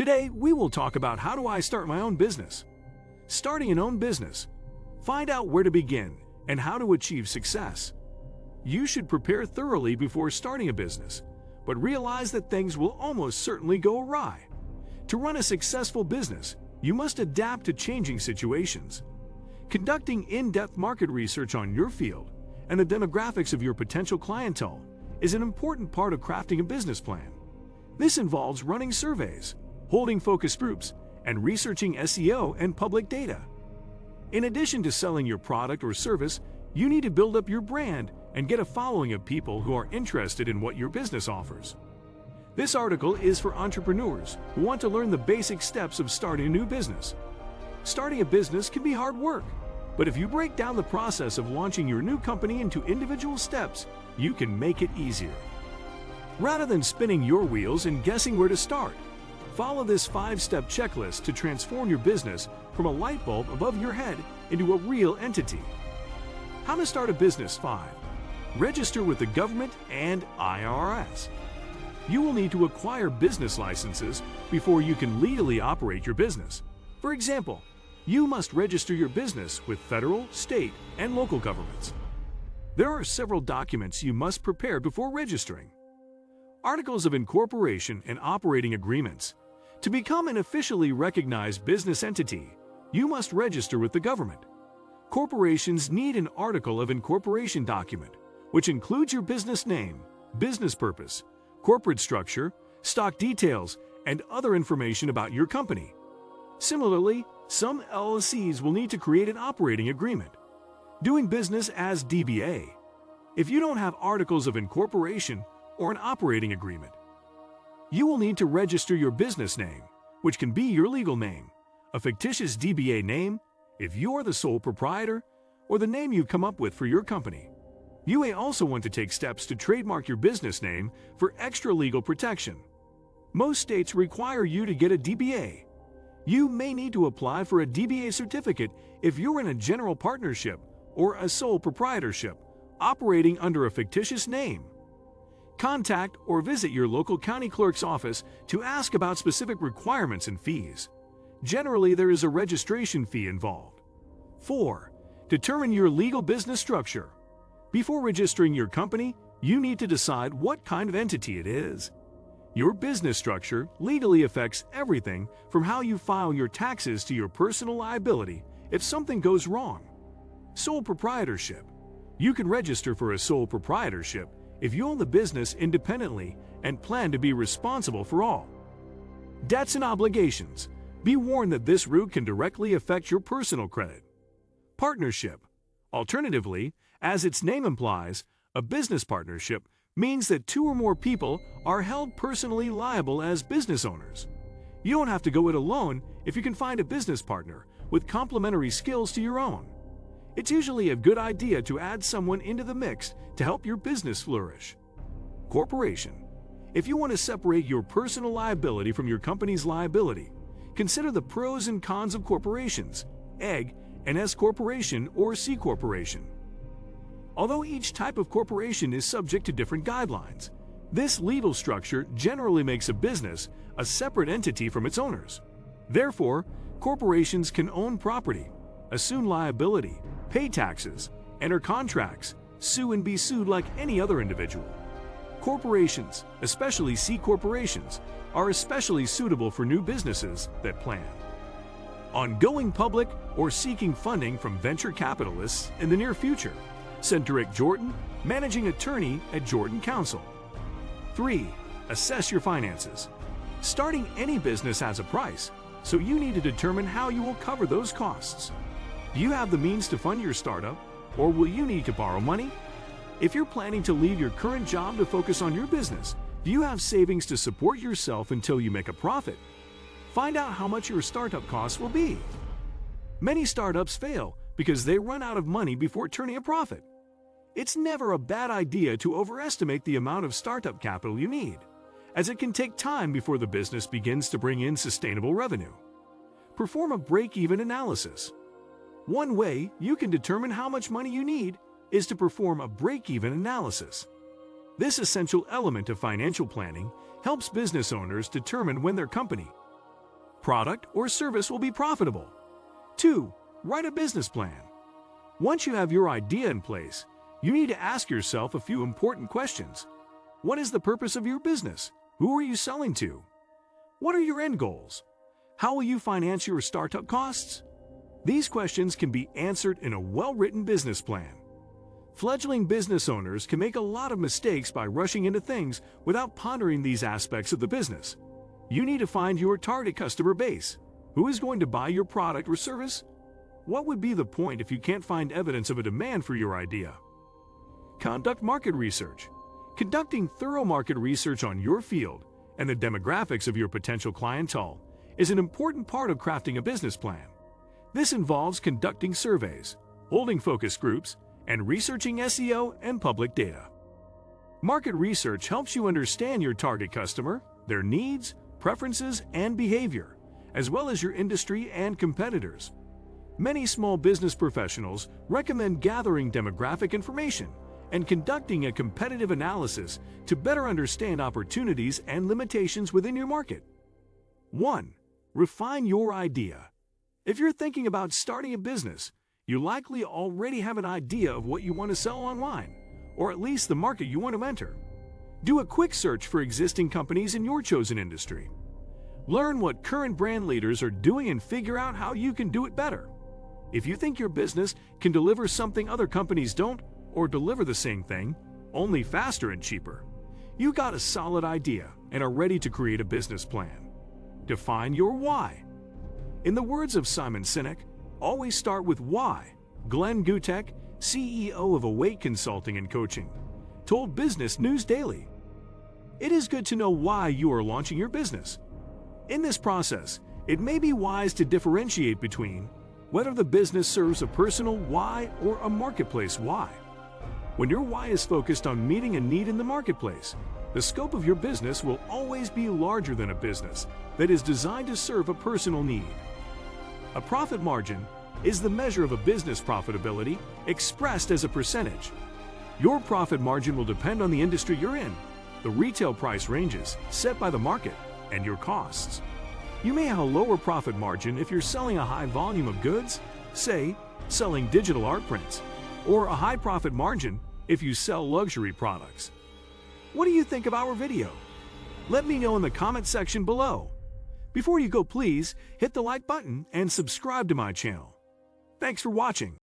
Today, we will talk about how do I start my own business. Starting an own business. Find out where to begin and how to achieve success. You should prepare thoroughly before starting a business, but realize that things will almost certainly go awry. To run a successful business, you must adapt to changing situations. Conducting in-depth market research on your field and the demographics of your potential clientele is an important part of crafting a business plan. This involves running surveys, holding focus groups, and researching SEO and public data. In addition to selling your product or service, you need to build up your brand and get a following of people who are interested in what your business offers. This article is for entrepreneurs who want to learn the basic steps of starting a new business. Starting a business can be hard work, but if you break down the process of launching your new company into individual steps, you can make it easier. Rather than spinning your wheels and guessing where to start, follow this 5-step checklist to transform your business from a light bulb above your head into a real entity. How to start a business. 5. Register with the government and IRS. You will need to acquire business licenses before you can legally operate your business. For example, you must register your business with federal, state, and local governments. There are several documents you must prepare before registering. Articles of incorporation and operating agreements. To become an officially recognized business entity, you must register with the government. Corporations need an article of incorporation document, which includes your business name, business purpose, corporate structure, stock details, and other information about your company. Similarly, some LLCs will need to create an operating agreement. Doing business as DBA. If you don't have articles of incorporation or an operating agreement, you will need to register your business name, which can be your legal name, a fictitious DBA name if you are the sole proprietor, or the name you come up with for your company. You may also want to take steps to trademark your business name for extra legal protection. Most states require you to get a DBA. You may need to apply for a DBA certificate if you're in a general partnership or a sole proprietorship, operating under a fictitious name. Contact or visit your local county clerk's office to ask about specific requirements and fees. Generally, there is a registration fee involved. 4. Determine your legal business structure. Before registering your company, you need to decide what kind of entity it is. Your business structure legally affects everything from how you file your taxes to your personal liability if something goes wrong. Sole proprietorship. You can register for a sole proprietorship if you own the business independently and plan to be responsible for all debts and obligations. Be warned that this route can directly affect your personal credit. Partnership. Alternatively, as its name implies, a business partnership means that 2 or more people are held personally liable as business owners. You don't have to go it alone if you can find a business partner with complementary skills to your own. It's usually a good idea to add someone into the mix to help your business flourish. Corporation. If you want to separate your personal liability from your company's liability, consider the pros and cons of corporations, Egg and S corporation or C corporation. Although each type of corporation is subject to different guidelines, this legal structure generally makes a business a separate entity from its owners. Therefore, corporations can own property, assume liability, pay taxes, enter contracts, sue and be sued like any other individual. Corporations, especially C corporations, are especially suitable for new businesses that plan on going public or seeking funding from venture capitalists in the near future. Cedric Jordan, Managing Attorney at Jordan Counsel. 3. Assess your finances. Starting any business has a price, so you need to determine how you will cover those costs. Do you have the means to fund your startup, or will you need to borrow money? If you're planning to leave your current job to focus on your business, do you have savings to support yourself until you make a profit? Find out how much your startup costs will be. Many startups fail because they run out of money before turning a profit. It's never a bad idea to overestimate the amount of startup capital you need, as it can take time before the business begins to bring in sustainable revenue. Perform a break-even analysis. One way you can determine how much money you need is to perform a break-even analysis. This essential element of financial planning helps business owners determine when their company product, or service will be profitable. 2. Write a business plan. Once you have your idea in place, you need to ask yourself a few important questions. What is the purpose of your business? Who are you selling to? What are your end goals? How will you finance your startup costs? These questions can be answered in a well-written business plan. Fledgling business owners can make a lot of mistakes by rushing into things without pondering these aspects of the business. You need to find your target customer base. Who is going to buy your product or service? What would be the point if you can't find evidence of a demand for your idea? Conduct market research. Conducting thorough market research on your field and the demographics of your potential clientele is an important part of crafting a business plan. This involves conducting surveys, holding focus groups, and researching SEO and public data. Market research helps you understand your target customer, their needs, preferences, and behavior, as well as your industry and competitors. Many small business professionals recommend gathering demographic information and conducting a competitive analysis to better understand opportunities and limitations within your market. 1. Refine your idea. If you're thinking about starting a business, you likely already have an idea of what you want to sell online, or at least the market you want to enter. Do a quick search for existing companies in your chosen industry. Learn what current brand leaders are doing and figure out how you can do it better. If you think your business can deliver something other companies don't, or deliver the same thing, only faster and cheaper, you got a solid idea and are ready to create a business plan. Define your why. In the words of Simon Sinek, always start with why. Glenn Gutek, CEO of Awake Consulting and Coaching, told Business News Daily. It is good to know why you are launching your business. In this process, it may be wise to differentiate between whether the business serves a personal why or a marketplace why. When your why is focused on meeting a need in the marketplace, the scope of your business will always be larger than a business that is designed to serve a personal need. A profit margin is the measure of a business profitability expressed as a percentage. Your profit margin will depend on the industry you're in, the retail price ranges set by the market, and your costs. You may have a lower profit margin if you're selling a high volume of goods, say, selling digital art prints, or a high profit margin if you sell luxury products. What do you think of our video? Let me know in the comment section below. Before you go, please hit the like button and subscribe to my channel. Thanks for watching.